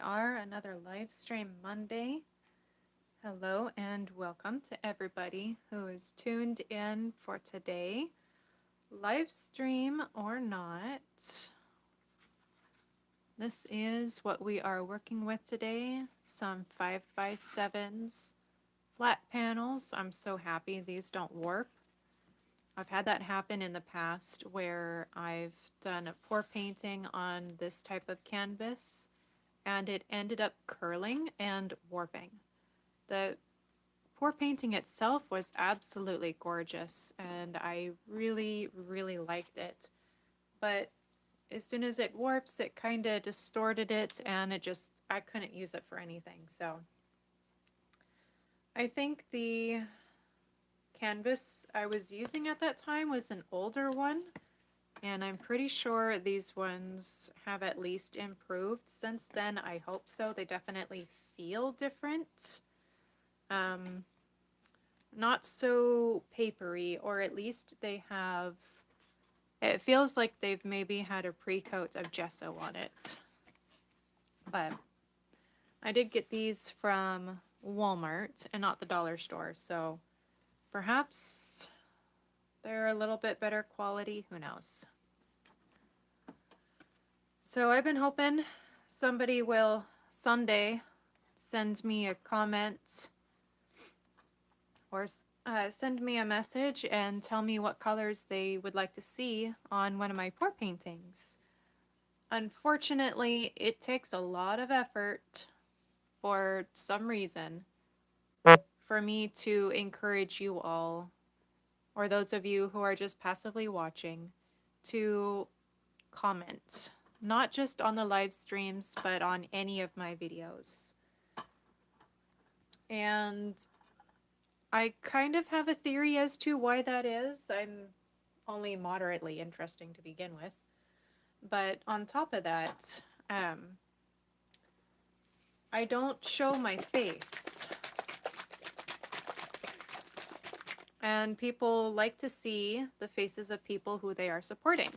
are, another live stream Monday. Hello and welcome to everybody who is tuned in for today. Live stream or not, this is what we are working with today. Some 5x7s, flat panels. I'm so happy these don't warp. I've had that happen in the past where I've done a pour painting on this type of canvas and it ended up curling and warping. The pour painting itself was absolutely gorgeous and I really, really liked it. But as soon as it warps, it kind of distorted it and I couldn't use it for anything. So I think the canvas I was using at that time was an older one. And I'm pretty sure these ones have at least improved since then. I hope so. They definitely feel different. Not so papery, or at least they have... It feels like they've maybe had a pre-coat of gesso on it. But I did get these from Walmart and not the dollar store, so perhaps they're a little bit better quality. Who knows? So I've been hoping somebody will someday send me a comment or send me a message and tell me what colors they would like to see on one of my pour paintings. Unfortunately, it takes a lot of effort for some reason for me to encourage you all, or those of you who are just passively watching, to comment. Not just on the live streams, but on any of my videos. And I kind of have a theory as to why that is. I'm only moderately interesting to begin with. But on top of that, I don't show my face. And people like to see the faces of people who they are supporting.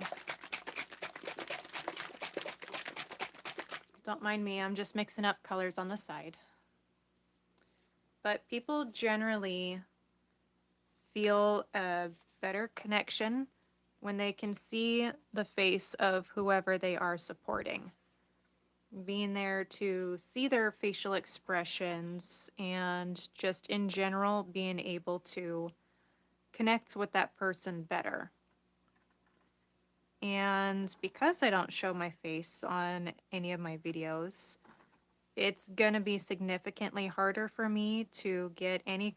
Don't mind me, I'm just mixing up colors on the side. But people generally feel a better connection when they can see the face of whoever they are supporting. Being there to see their facial expressions and just in general being able to connect with that person better. And because I don't show my face on any of my videos, it's gonna be significantly harder for me to get any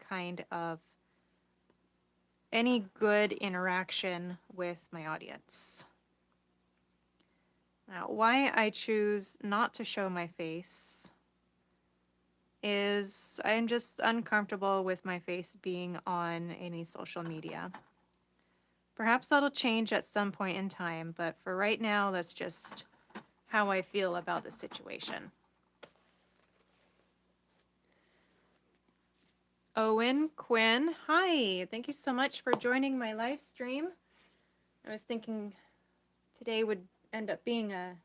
good interaction with my audience. Now, why I choose not to show my face is I'm just uncomfortable with my face being on any social media. Perhaps that'll change at some point in time, but for right now, that's just how I feel about the situation. Owen Quinn, hi. Thank you so much for joining my live stream. I was thinking today would end up being a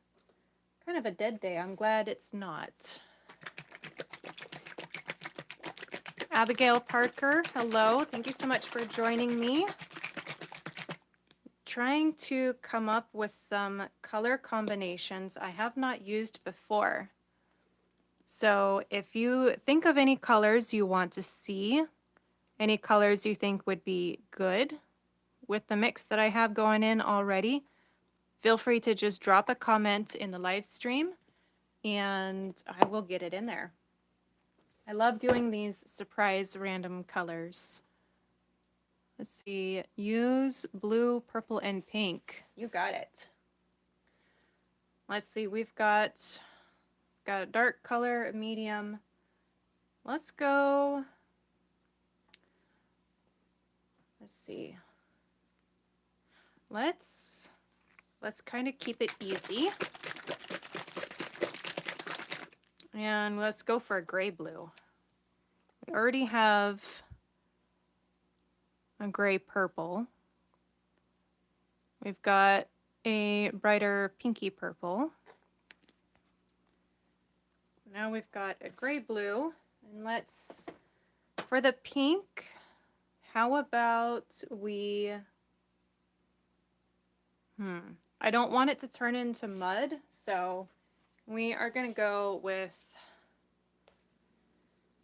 kind of a dead day. I'm glad it's not. Abigail Parker, hello. Thank you so much for joining me. Trying to come up with some color combinations I have not used before. So if you think of any colors you want to see, any colors you think would be good with the mix that I have going in already, feel free to just drop a comment in the live stream and I will get it in there. I love doing these surprise random colors. Let's see, use blue, purple, and pink. You got it. Let's see, we've got a dark color, a medium. Let's go, let's see. Let's kind of keep it easy. And let's go for a gray blue. We already have a gray purple. We've got a brighter pinky purple. Now we've got a gray blue, and let's, for the pink, how about we, I don't want it to turn into mud, so we are going to go with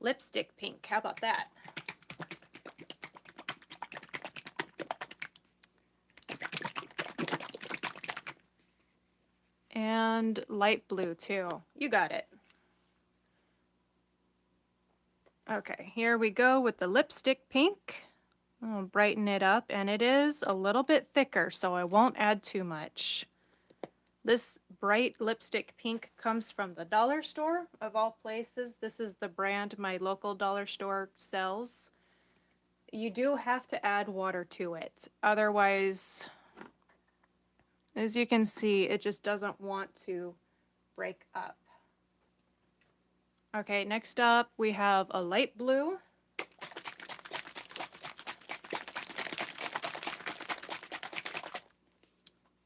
lipstick pink. How about that? And light blue too. You got it. Okay, here we go with the lipstick pink. I'll brighten it up, and it is a little bit thicker, so I won't add too much. This bright lipstick pink comes from the dollar store, of all places. This is the brand my local dollar store sells. You do have to add water to it. Otherwise, as you can see, it just doesn't want to break up. Okay, next up we have a light blue.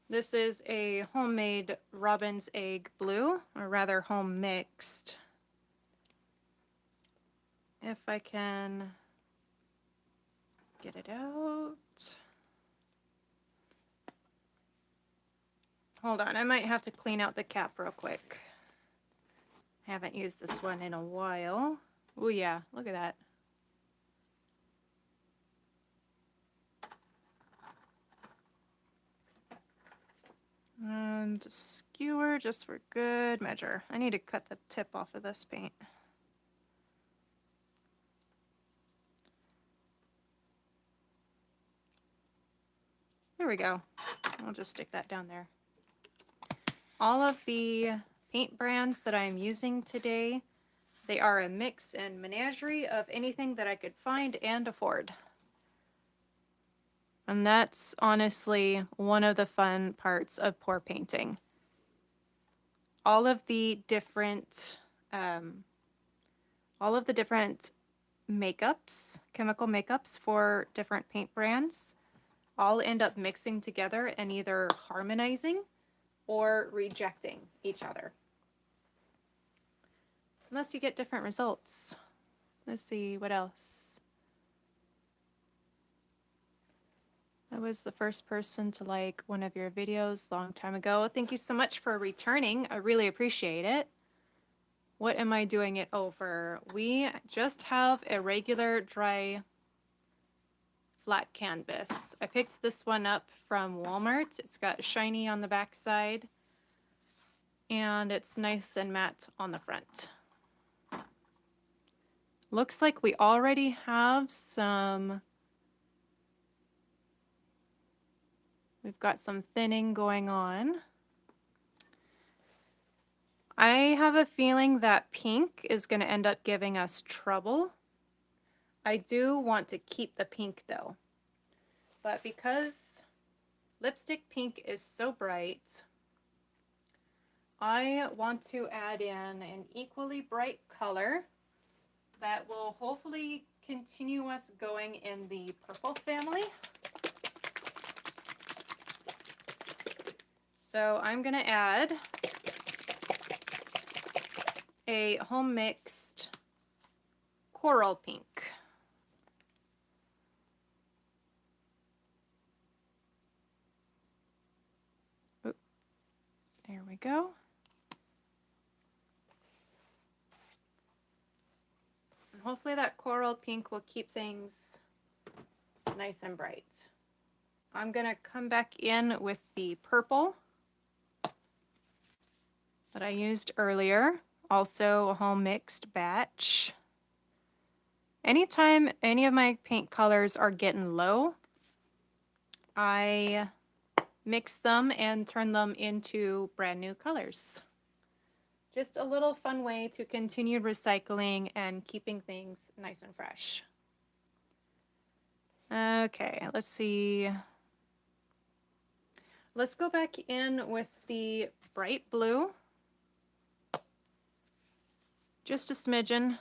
This is a homemade robin's egg blue, or rather home mixed. If I can get it out. Hold on, I might have to clean out the cap real quick. Haven't used this one in a while. Oh yeah, look at that. And skewer just for good measure. I need to cut the tip off of this paint. There we go. I'll just stick that down there. All of the paint brands that I'm using today, they are a mix and menagerie of anything that I could find and afford. And that's honestly one of the fun parts of pour painting. All of the different makeups, chemical makeups for different paint brands, all end up mixing together and either harmonizing or rejecting each other. Unless you get different results. Let's see, what else? I was the first person to like one of your videos a long time ago. Thank you so much for returning. I really appreciate it. What am I doing it over? We just have a regular dry flat canvas. I picked this one up from Walmart. It's got shiny on the back side, and it's nice and matte on the front. Looks like we already have some... We've got some thinning going on. I have a feeling that pink is going to end up giving us trouble. I do want to keep the pink though. But because lipstick pink is so bright, I want to add in an equally bright color that will hopefully continue us going in the purple family. So I'm going to add a home mixed coral pink. Oop. There we go. And hopefully that coral pink will keep things nice and bright. I'm going to come back in with the purple that I used earlier. Also a home mixed batch. Anytime any of my paint colors are getting low, I mix them and turn them into brand new colors. Just a little fun way to continue recycling and keeping things nice and fresh. Okay, let's see. Let's go back in with the bright blue. Just a smidgen.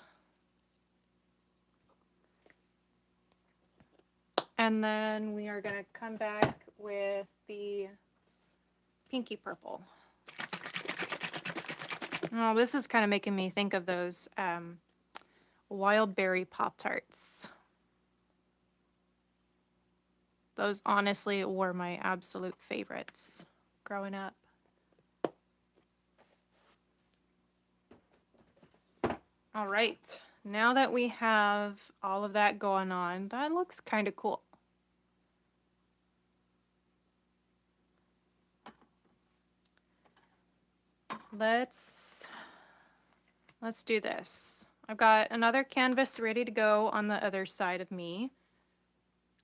And then we are going to come back with the pinky purple. Oh, this is kind of making me think of those wild berry Pop-Tarts. Those honestly were my absolute favorites growing up. All right, now that we have all of that going on, that looks kind of cool. Let's do this. I've got another canvas ready to go on the other side of me.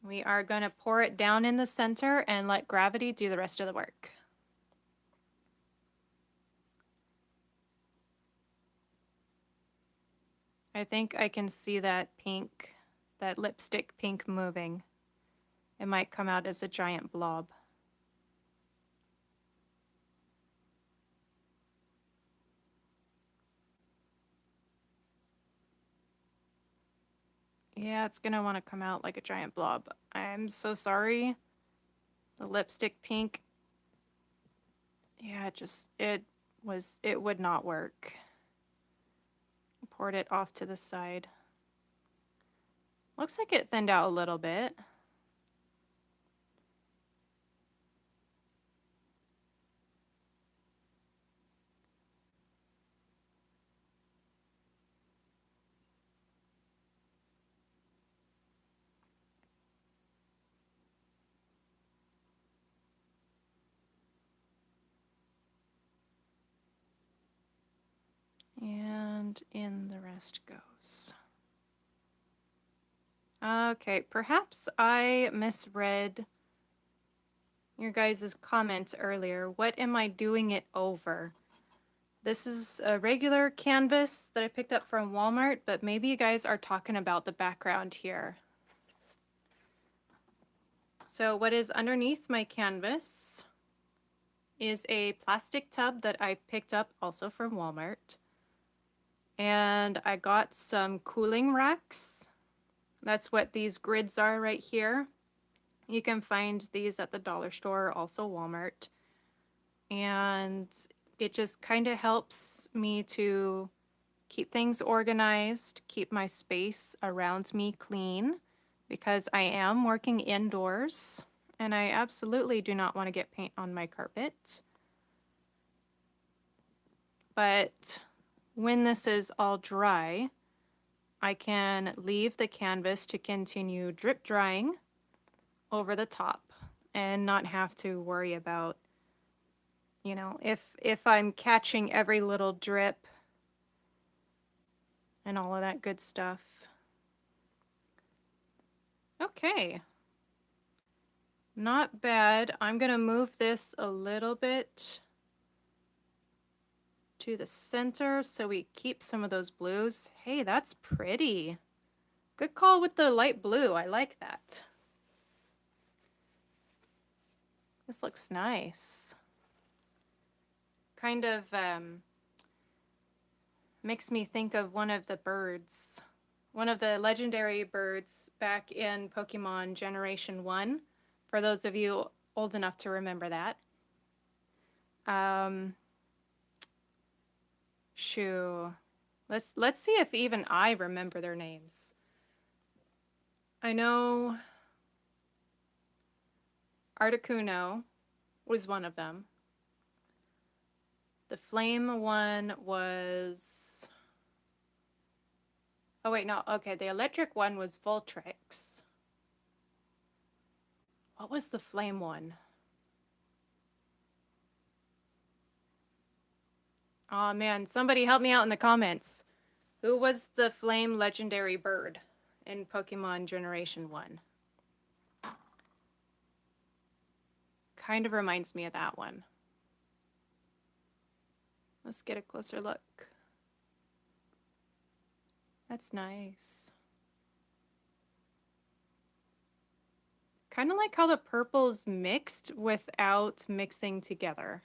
We are going to pour it down in the center and let gravity do the rest of the work. I think I can see that pink, that lipstick pink moving. It might come out as a giant blob. Yeah, it's gonna want to come out like a giant blob. I'm so sorry. The lipstick pink. Yeah, it would not work. Poured it off to the side. Looks like it thinned out a little bit. And in the rest goes. Okay, perhaps I misread your guys' comments earlier. What am I doing it over? This is a regular canvas that I picked up from Walmart, but maybe you guys are talking about the background here. So what is underneath my canvas is a plastic tub that I picked up also from Walmart. And I got some cooling racks. That's what these grids are right here. You can find these at the dollar store, also Walmart. And it just kind of helps me to keep things organized, keep my space around me clean, because I am working indoors and I absolutely do not want to get paint on my carpet. But when this is all dry, I can leave the canvas to continue drip drying over the top and not have to worry about, you know, if I'm catching every little drip and all of that good stuff. Okay. Not bad. I'm going to move this a little bit to the center so we keep some of those blues. Hey, that's pretty. Good call with the light blue. I like that. This looks nice. Kind of makes me think of one of the birds. One of the legendary birds back in Pokemon Generation 1. For those of you old enough to remember that. Shoo. Let's see if even I remember their names. I know Articuno was one of them. The flame one was... Oh wait, no, okay, the electric one was Voltrix. What was the flame one? Oh man, somebody help me out in the comments. Who was the flame legendary bird in Pokemon Generation 1? Kind of reminds me of that one. Let's get a closer look. That's nice. Kind of like how the purples mixed without mixing together.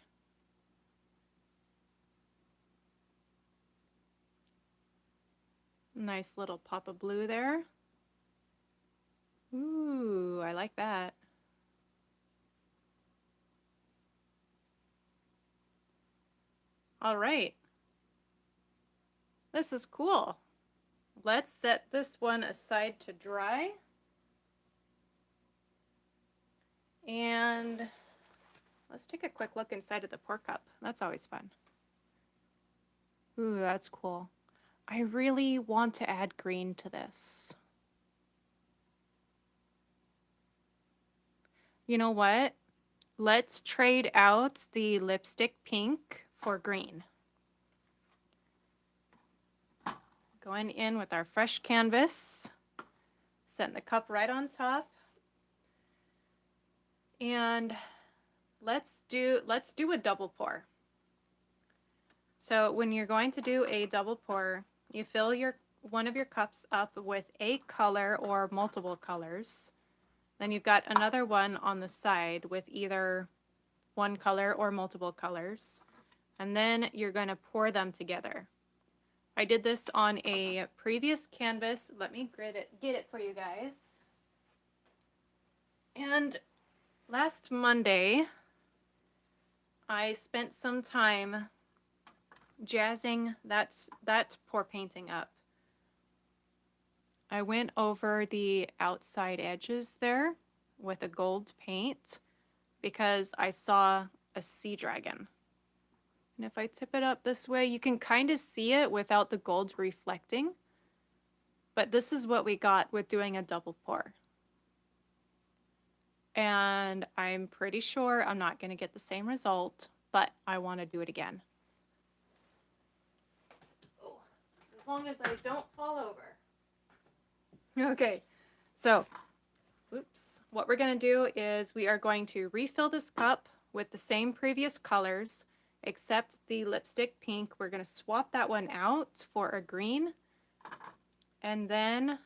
Nice little pop of blue there. Ooh, I like that. All right. This is cool. Let's set this one aside to dry. And let's take a quick look inside of the pour cup. That's always fun. Ooh, that's cool. I really want to add green to this. You know what? Let's trade out the lipstick pink for green. Going in with our fresh canvas, setting the cup right on top. And let's do a double pour. So when you're going to do a double pour, you fill one of your cups up with a color or multiple colors. Then you've got another one on the side with either one color or multiple colors. And then you're going to pour them together. I did this on a previous canvas. Let me get it for you guys. And last Monday, I spent some time jazzing that pour painting up. I went over the outside edges there with a gold paint because I saw a sea dragon. And if I tip it up this way, you can kind of see it without the gold reflecting. But this is what we got with doing a double pour. And I'm pretty sure I'm not going to get the same result, but I want to do it again. Oh, as long as I don't fall over. Okay, so, oops. What we're going to do is we are going to refill this cup with the same previous colors, except the lipstick pink. We're going to swap that one out for a green. And then,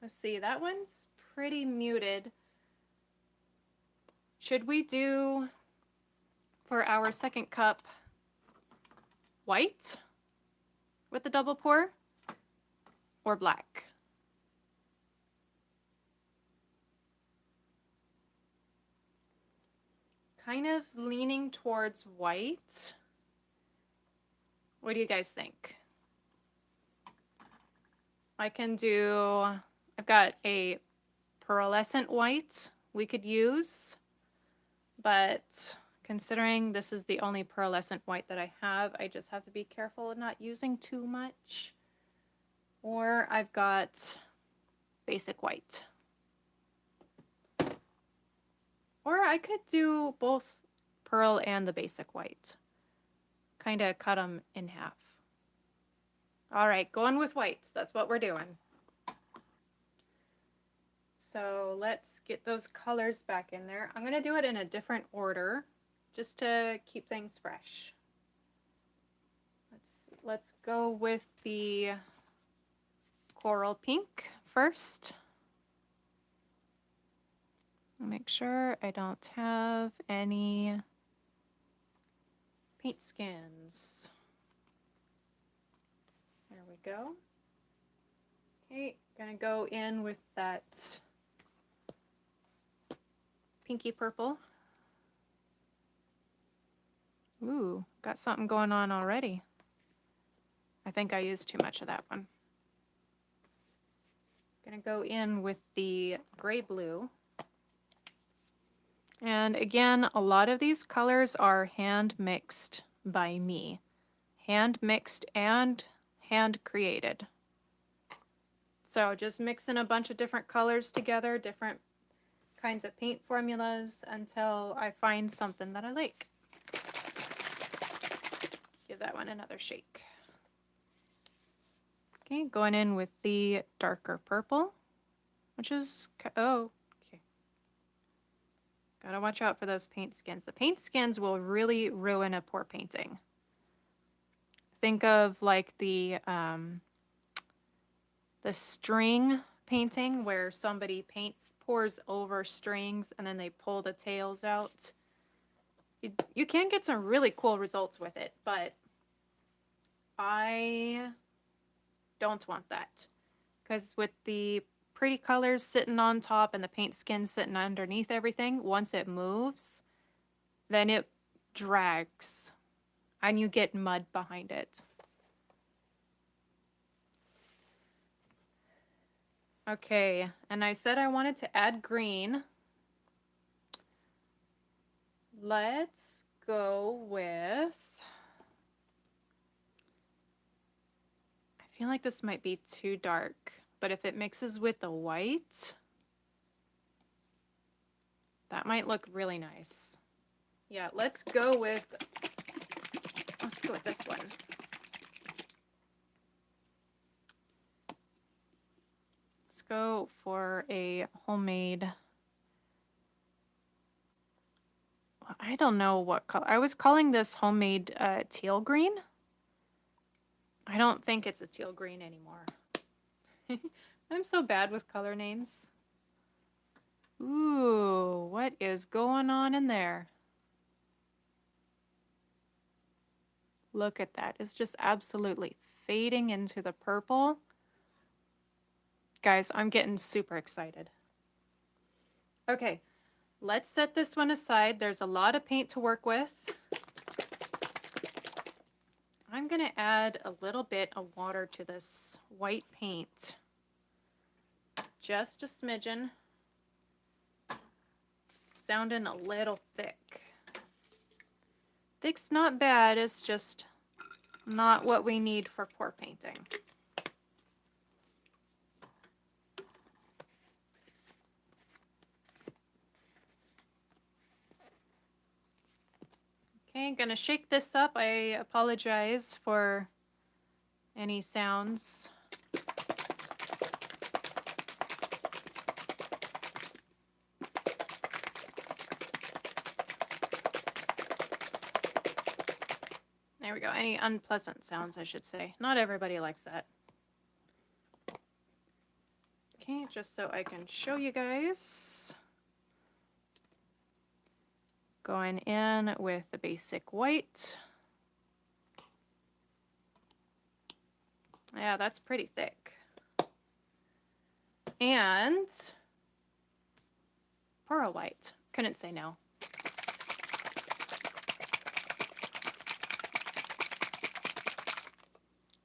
let's see, that one's pretty muted. Should we do, for our second cup, white with the double pour or black? Kind of leaning towards white. What do you guys think? I've got a pearlescent white we could use, but considering this is the only pearlescent white that I have, I just have to be careful of not using too much. Or I've got basic white. Or I could do both pearl and the basic white. Kind of cut them in half. All right, going with whites. That's what we're doing. So let's get those colors back in there. I'm going to do it in a different order just to keep things fresh. Let's go with the coral pink first. Make sure I don't have any paint skins. There we go. Okay, gonna go in with that pinky purple. Ooh, got something going on already. I think I used too much of that one. Gonna go in with the gray blue. And again, a lot of these colors are hand mixed by me. Hand mixed and hand created. So just mixing a bunch of different colors together, different kinds of paint formulas until I find something that I like. Give that one another shake. Okay, going in with the darker purple, which is, oh, okay. Gotta watch out for those paint skins. The paint skins will really ruin a pour painting. Think of like the string painting where somebody pours over strings and then they pull the tails out. You can get some really cool results with it, but I don't want that. Because with the pretty colors sitting on top and the paint skin sitting underneath everything, once it moves, then it drags and you get mud behind it. Okay, and I said I wanted to add green. Let's go with... I feel like this might be too dark, but if it mixes with the white, that might look really nice. Yeah, let's go with this one. Let's go for a homemade... I don't know what color. I was calling this homemade teal green. I don't think it's a teal green anymore. I'm so bad with color names. Ooh, what is going on in there? Look at that. It's just absolutely fading into the purple. Guys, I'm getting super excited. Okay, let's set this one aside. There's a lot of paint to work with. I'm going to add a little bit of water to this white paint. Just a smidgen. It's sounding a little thick. Thick's not bad, it's just not what we need for pour painting. Okay, I'm gonna shake this up. I apologize for any sounds. There we go. Any unpleasant sounds, I should say. Not everybody likes that. Okay, just so I can show you guys. Going in with the basic white. Yeah, that's pretty thick. And pearl white. Couldn't say no.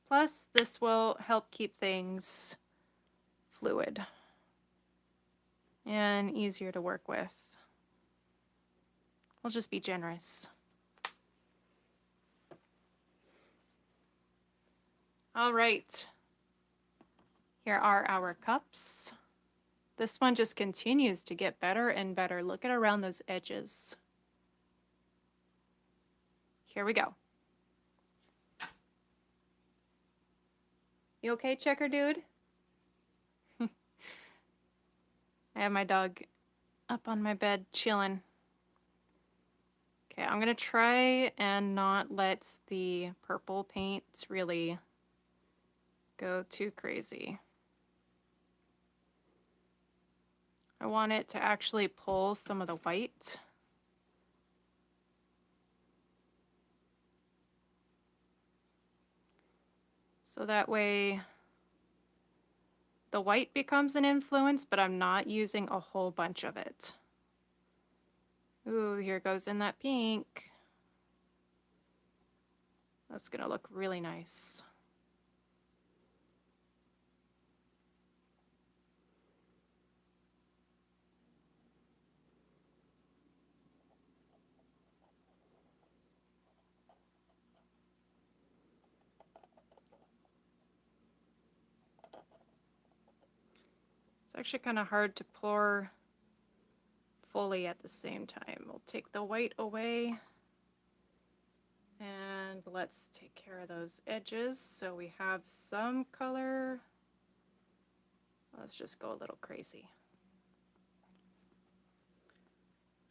Plus, this will help keep things fluid and easier to work with. We'll just be generous. All right. Here are our cups. This one just continues to get better and better. Look at around those edges. Here we go. You okay, Checker Dude? I have my dog up on my bed chilling. Okay, I'm gonna try and not let the purple paint really go too crazy. I want it to actually pull some of the white. So that way the white becomes an influence, but I'm not using a whole bunch of it. Ooh, here goes in that pink. That's gonna look really nice. It's actually kind of hard to pour fully at the same time. We'll take the white away and let's take care of those edges so we have some color. Let's just go a little crazy.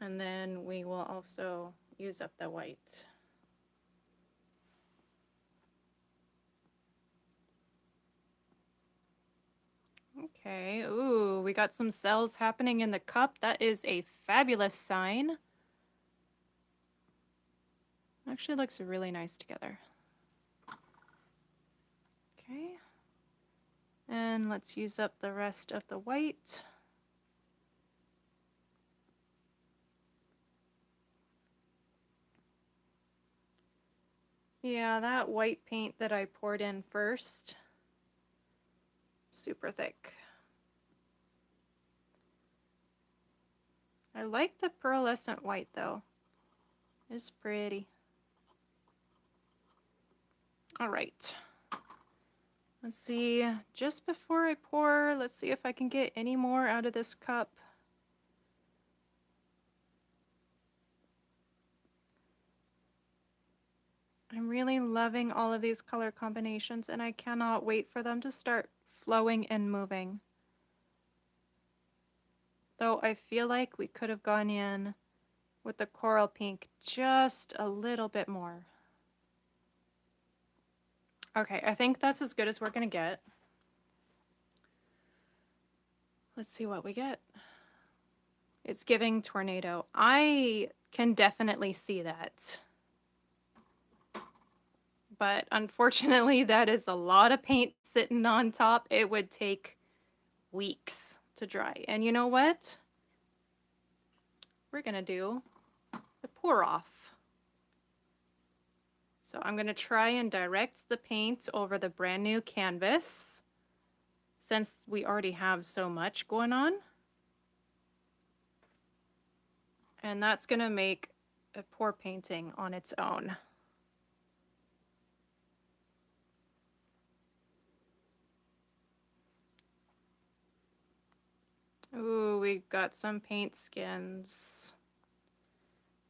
And then we will also use up the white. Okay, ooh, we got some cells happening in the cup. That is a fabulous sign. Actually looks really nice together. Okay. And let's use up the rest of the white. Yeah, that white paint that I poured in first, super thick. I like the pearlescent white though. It's pretty. All right. Let's see, just before I pour, let's see if I can get any more out of this cup. I'm really loving all of these color combinations, and I cannot wait for them to start flowing and moving. Though I feel like we could have gone in with the coral pink just a little bit more. Okay, I think that's as good as we're gonna get. Let's see what we get. It's giving tornado. I can definitely see that. But unfortunately, that is a lot of paint sitting on top. It would take weeks to dry. And you know what? We're gonna do the pour off. So I'm gonna try and direct the paint over the brand new canvas since we already have so much going on. And that's gonna make a pour painting on its own. Ooh, we got some paint skins.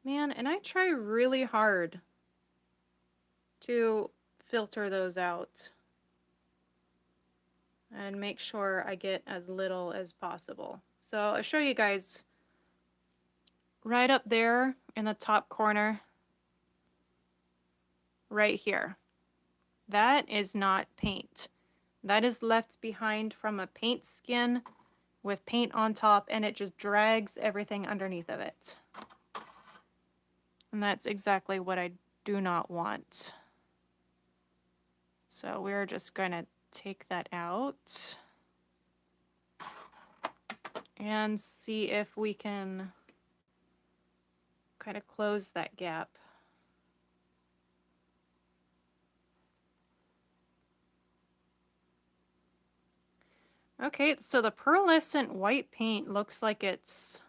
Man, and I try really hard to filter those out and make sure I get as little as possible. So I'll show you guys right up there in the top corner, right here. That is not paint. That is left behind from a paint skin with paint on top, and it just drags everything underneath of it. And that's exactly what I do not want. So we're just going to take that out and see if we can kind of close that gap. Okay, so the pearlescent white paint looks like it's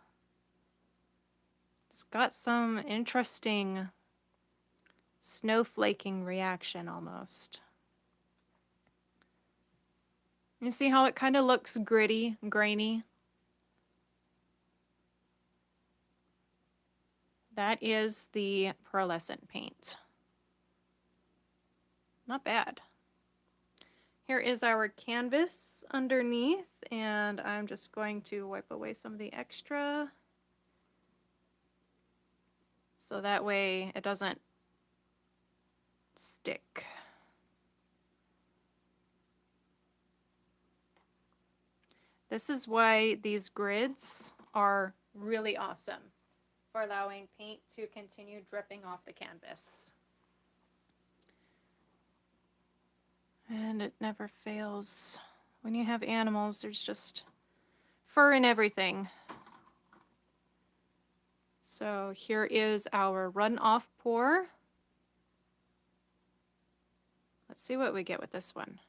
got some interesting snowflaking reaction almost. You see how it kind of looks gritty, grainy? That is the pearlescent paint. Not bad. Here is our canvas underneath, and I'm just going to wipe away some of the extra so that way it doesn't stick. This is why these grids are really awesome for allowing paint to continue dripping off the canvas. And it never fails. When you have animals, there's just fur and everything. So here is our runoff pour. Let's see what we get with this one.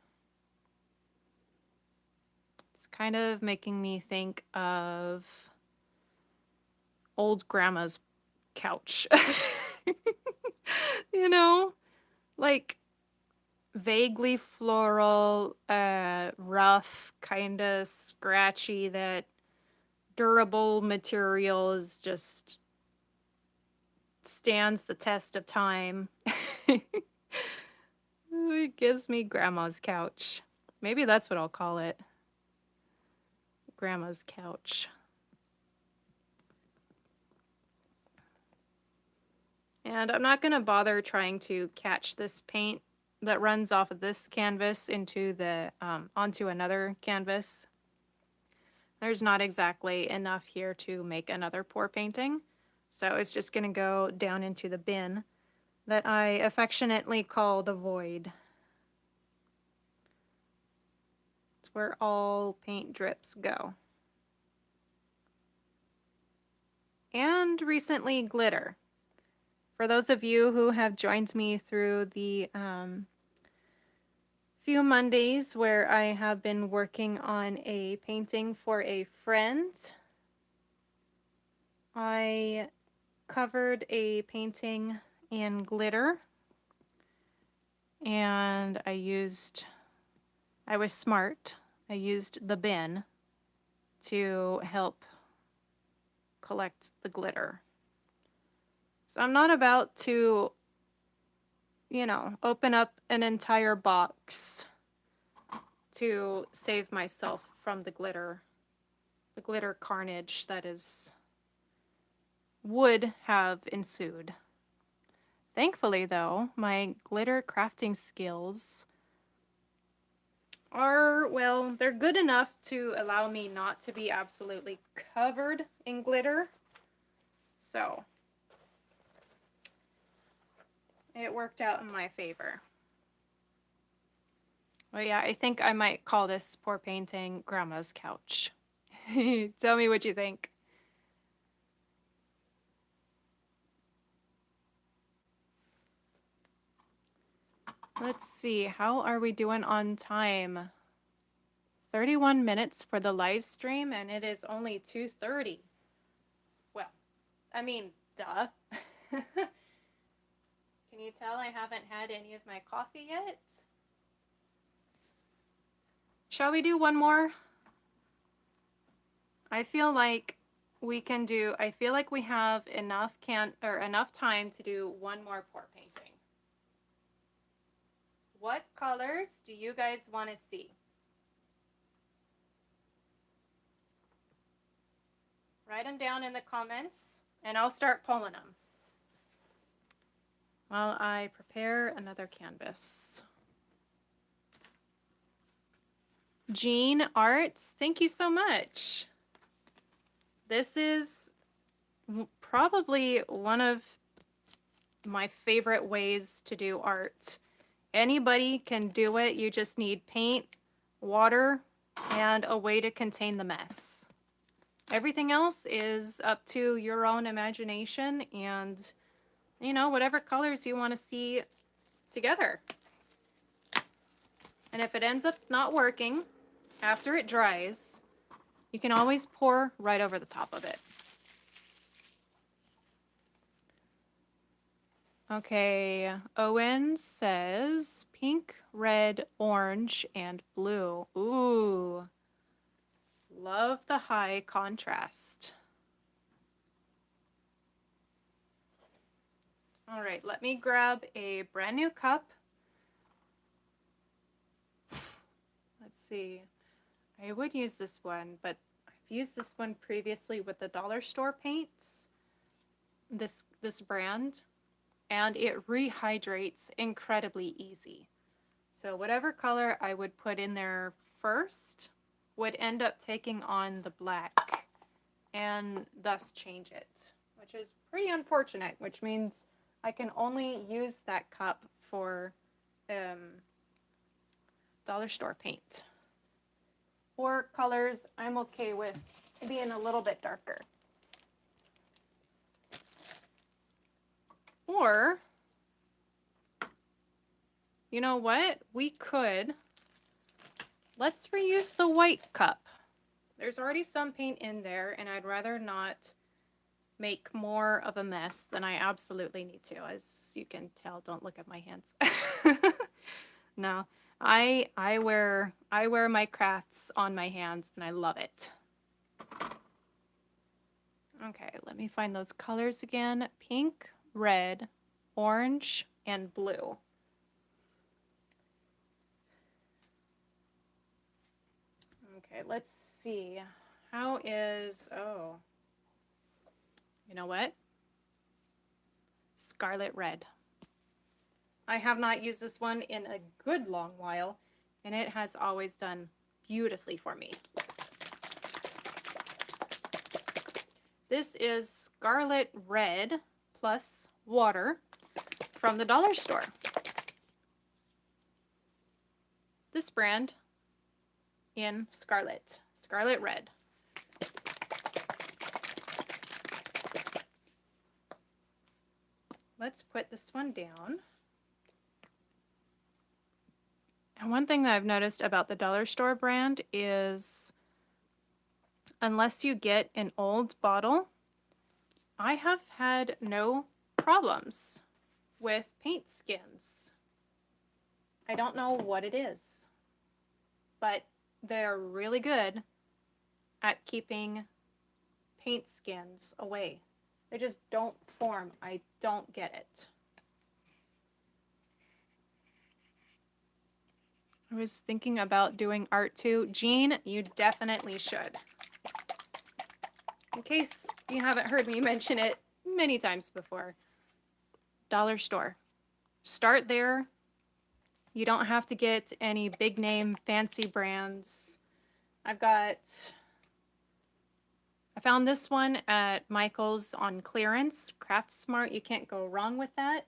It's kind of making me think of old grandma's couch. You know, like vaguely floral, rough, kind of scratchy, that durable material is just stands the test of time. It gives me grandma's couch. Maybe that's what I'll call it. Grandma's couch. And I'm not going to bother trying to catch this paint that runs off of this canvas into the onto another canvas. There's not exactly enough here to make another pour painting, so it's just going to go down into the bin that I affectionately call the void. It's where all paint drips go. And recently, glitter. For those of you who have joined me through the few Mondays where I have been working on a painting for a friend, I covered a painting in glitter, and I was smart. I used the bin to help collect the glitter. So I'm not about to, open up an entire box to save myself from the glitter carnage that would have ensued. Thankfully, though, my glitter crafting skills are, well, they're good enough to allow me not to be absolutely covered in glitter. So it worked out in my favor. Well, yeah, I think I might call this poor painting Grandma's Couch. Tell me what you think. Let's see, how are we doing on time? 31 minutes for the live stream, and it is only 2:30. Well, I mean, duh. Can you tell I haven't had any of my coffee yet? Shall we do one more? I feel like we have enough time to do one more pour painting. What colors do you guys want to see? Write them down in the comments, and I'll start pulling them while I prepare another canvas. Jean Arts, thank you so much. This is probably one of my favorite ways to do art. Anybody can do it. You just need paint, water, and a way to contain the mess. Everything else is up to your own imagination and, whatever colors you want to see together. And if it ends up not working after it dries, you can always pour right over the top of it. Okay, Owen says pink, red, orange, and blue. Ooh, love the high contrast. All right, let me grab a brand new cup. Let's see. I would use this one, but I've used this one previously with the dollar store paints, this brand, and it rehydrates incredibly easy. So whatever color I would put in there first would end up taking on the black and thus change it, which is pretty unfortunate, which means I can only use that cup for dollar store paint. Or colors I'm okay with being a little bit darker. Or, you know what? Let's reuse the white cup. There's already some paint in there, and I'd rather not make more of a mess than I absolutely need to. As you can tell, don't look at my hands. No, I wear my crafts on my hands, and I love it. Okay, let me find those colors again. Pink, red, orange, and blue. Okay, let's see. You know what? Scarlet red. I have not used this one in a good long while, and it has always done beautifully for me. This is Scarlet Red plus water from the dollar store. This brand in Scarlet Red. Let's put this one down. And one thing that I've noticed about the dollar store brand is unless you get an old bottle, I have had no problems with paint skins. I don't know what it is, but they're really good at keeping paint skins away. They just don't form. I don't get it. I was thinking about doing art too. Jean, you definitely should. In case you haven't heard me mention it many times before. Dollar store. Start there. You don't have to get any big name fancy brands. I found this one at Michael's on clearance. Craft Smart, you can't go wrong with that.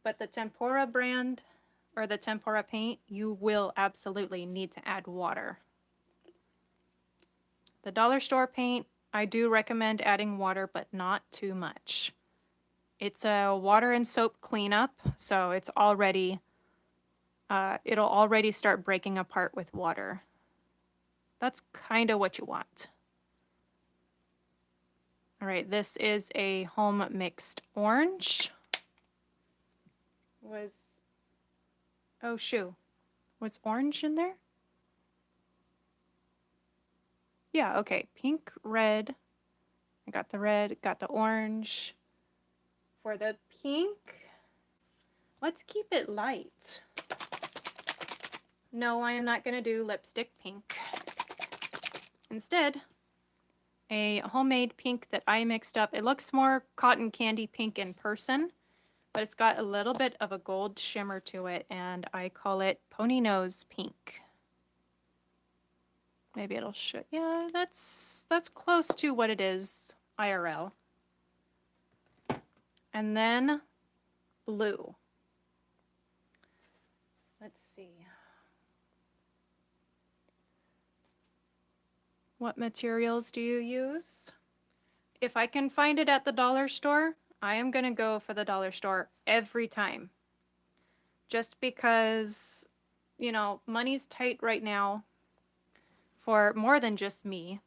But the tempera brand, or the tempera paint, you will absolutely need to add water. The dollar store paint, I do recommend adding water, but not too much. It's a water and soap cleanup, so it's already, it'll already start breaking apart with water. That's kind of what you want. All right, this is a home mixed orange. Oh shoo, was orange in there? Yeah, okay, pink, red. I got the red, got the orange. For the pink, let's keep it light. No, I am not gonna do lipstick pink. Instead, a homemade pink that I mixed up. It looks more cotton candy pink in person, but it's got a little bit of a gold shimmer to it, and I call it pony nose pink. Maybe it'll show. Yeah, that's close to what it is IRL. And then blue. Let's see. What materials do you use? If I can find it at the dollar store, I am going to go for the dollar store every time. Just because, you know, money's tight right now for more than just me.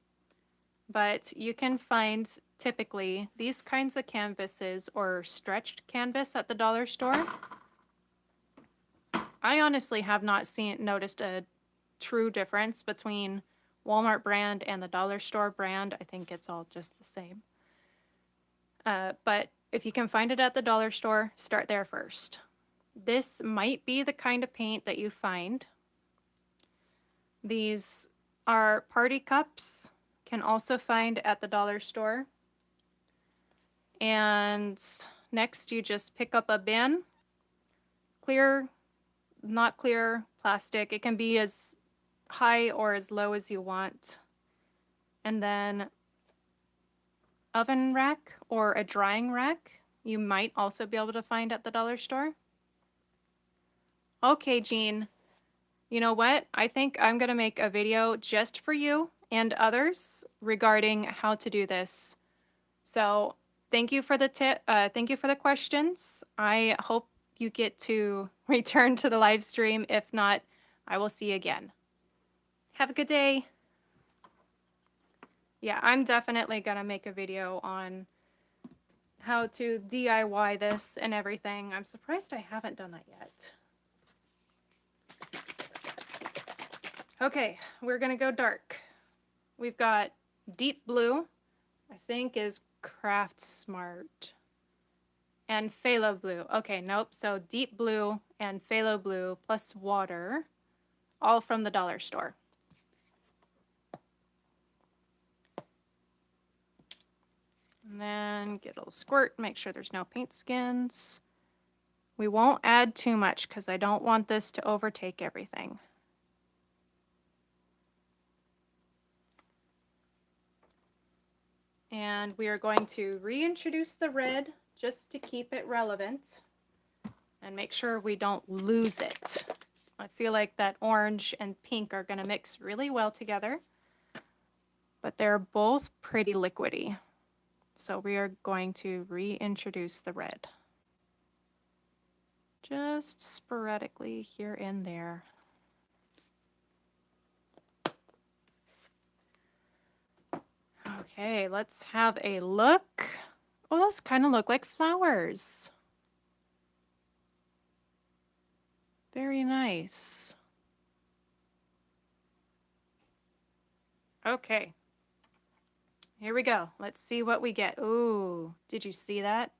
But you can find typically these kinds of canvases or stretched canvas at the dollar store. I honestly have not noticed a true difference between Walmart brand and the dollar store brand. I think it's all just the same. But if you can find it at the dollar store, start there first. This might be the kind of paint that you find. These are party cups, can also find at the dollar store. And next you just pick up a bin, clear, not clear plastic. It can be as high or as low as you want. And then oven rack or a drying rack, you might also be able to find at the dollar store. Okay, Jean, you know what? I think I'm gonna make a video just for you and others regarding how to do this. So thank you for the tip. Thank you for the questions. I hope you get to return to the live stream. If not, I will see you again. Have a good day. Yeah, I'm definitely gonna make a video on how to DIY this and everything. I'm surprised I haven't done that yet. Okay, we're gonna go dark. We've got deep blue, I think is Craft Smart, and phthalo blue. Okay, nope, so deep blue and phthalo blue plus water, all from the dollar store. And then get a little squirt, make sure there's no paint skins. We won't add too much because I don't want this to overtake everything. And we are going to reintroduce the red just to keep it relevant and make sure we don't lose it. I feel like that orange and pink are going to mix really well together, but they're both pretty liquidy. So we are going to reintroduce the red. Just sporadically here and there. Okay, let's have a look. Oh, those kind of look like flowers. Very nice. Okay. Here we go. Let's see what we get. Ooh, did you see that?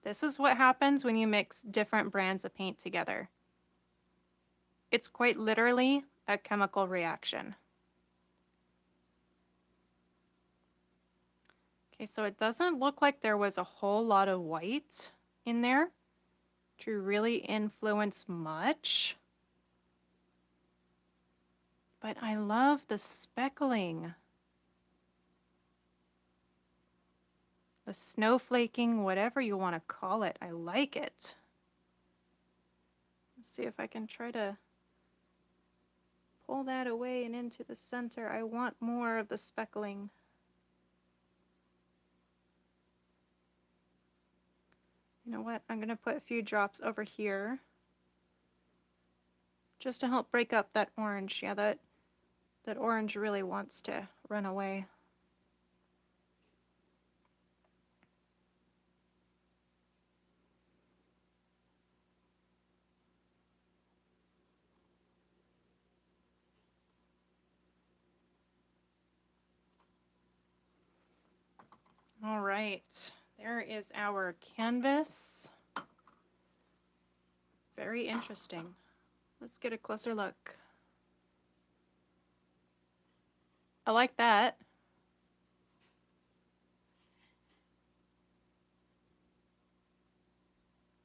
This is what happens when you mix different brands of paint together. It's quite literally a chemical reaction. Okay, so it doesn't look like there was a whole lot of white in there to really influence much. But I love the speckling. The snowflaking, whatever you want to call it. I like it. Let's see if I can try to pull that away and into the center. I want more of the speckling. You know what? I'm going to put a few drops over here just to help break up that orange. Yeah, that orange really wants to run away. All right, there is our canvas. Very interesting. Let's get a closer look. I like that.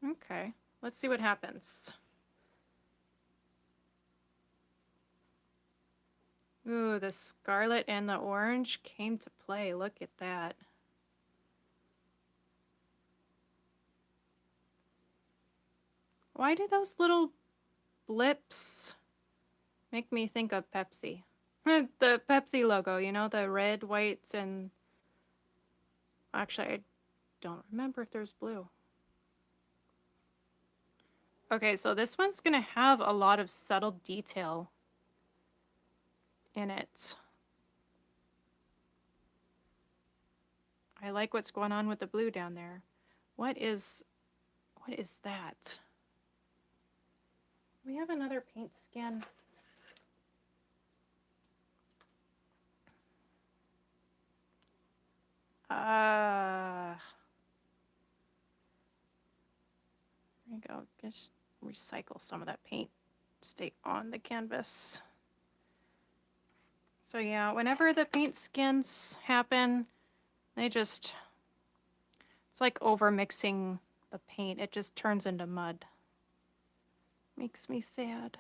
Okay, let's see what happens. Ooh, the scarlet and the orange came to play. Look at that. Why do those little blips make me think of Pepsi? The Pepsi logo, you know, the red, whites, and actually, I don't remember if there's blue. Okay, so this one's gonna have a lot of subtle detail in it. I like what's going on with the blue down there. What is that? We have another paint skin. There you go. Just recycle some of that paint. Stay on the canvas. So yeah, whenever the paint skins happen, it's like over mixing the paint. It just turns into mud. Makes me sad.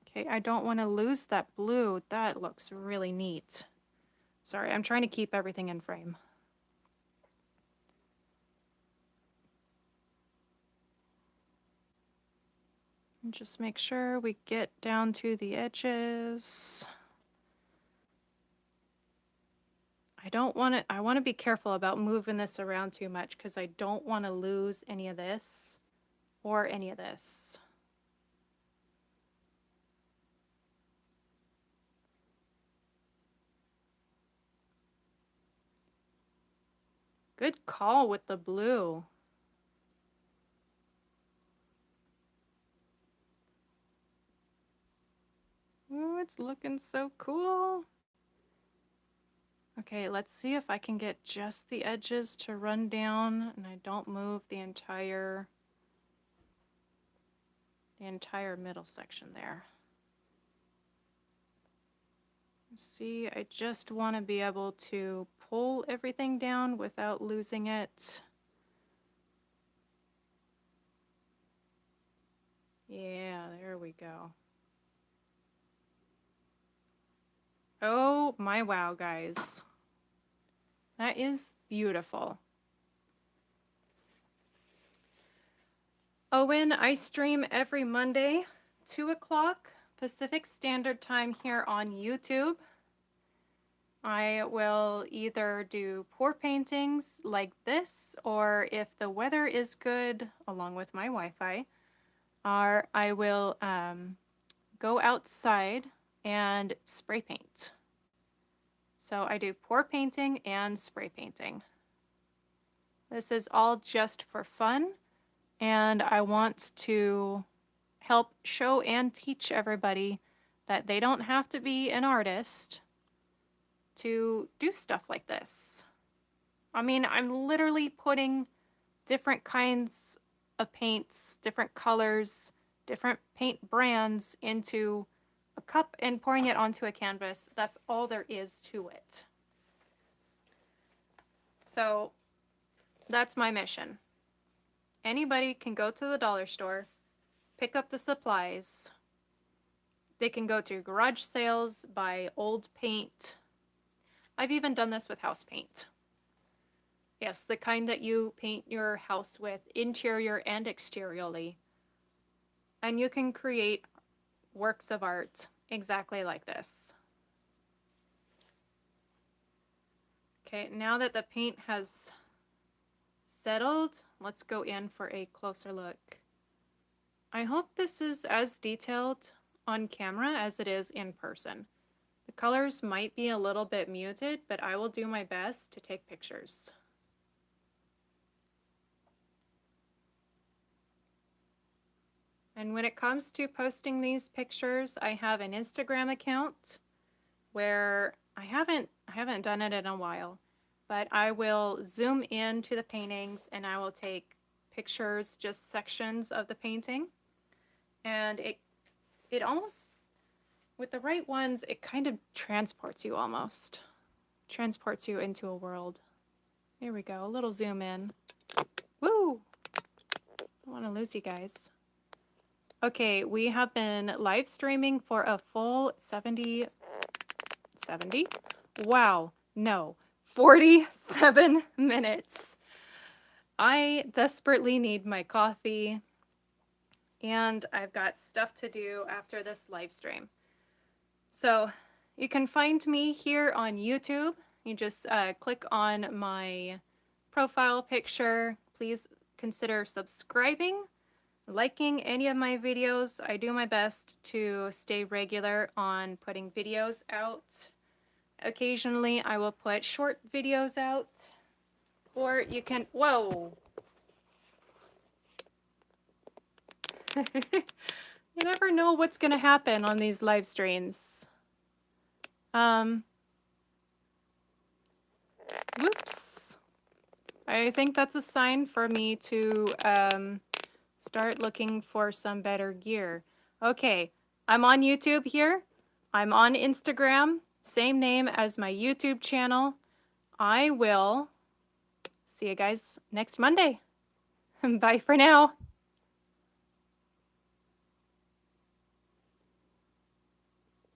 Okay, I don't want to lose that blue. That looks really neat. Sorry, I'm trying to keep everything in frame. And just make sure we get down to the edges. I want to be careful about moving this around too much because I don't want to lose any of this or any of this. Good call with the blue. Oh, it's looking so cool. Okay, let's see if I can get just the edges to run down and I don't move the entire middle section there. See, I just want to be able to pull everything down without losing it. Yeah, there we go. Oh my wow, guys. That is beautiful. Owen, I stream every Monday, 2 o'clock Pacific Standard Time here on YouTube. I will either do pour paintings like this, or if the weather is good, along with my Wi-Fi, I will go outside and spray paint. So I do pour painting and spray painting. This is all just for fun, and I want to help show and teach everybody that they don't have to be an artist to do stuff like this. I mean, I'm literally putting different kinds of paints, different colors, different paint brands into a cup and pouring it onto a canvas. That's all there is to it. So that's my mission. Anybody can go to the dollar store, pick up the supplies. They can go to garage sales, buy old paint. I've even done this with house paint. Yes, the kind that you paint your house with, interior and exteriorly. And you can create works of art exactly like this. Okay, now that the paint has settled, let's go in for a closer look. I hope this is as detailed on camera as it is in person. The colors might be a little bit muted, but I will do my best to take pictures. And when it comes to posting these pictures, I have an Instagram account where I haven't done it in a while, but I will zoom in to the paintings and I will take pictures, just sections of the painting. And it almost, with the right ones, it kind of transports you almost. Transports you into a world. Here we go, a little zoom in. Woo! Don't want to lose you guys. Okay, we have been live streaming for a full 70? Wow, no, 47 minutes. I desperately need my coffee, and I've got stuff to do after this live stream. So you can find me here on YouTube. You just click on my profile picture. Please consider subscribing, liking any of my videos. I do my best to stay regular on putting videos out. Occasionally I will put short videos out, or you can, whoa. You never know what's gonna happen on these live streams. Whoops. I think that's a sign for me to start looking for some better gear. Okay, I'm on YouTube here. I'm on Instagram, same name as my YouTube channel. I will see you guys next Monday. Bye for now.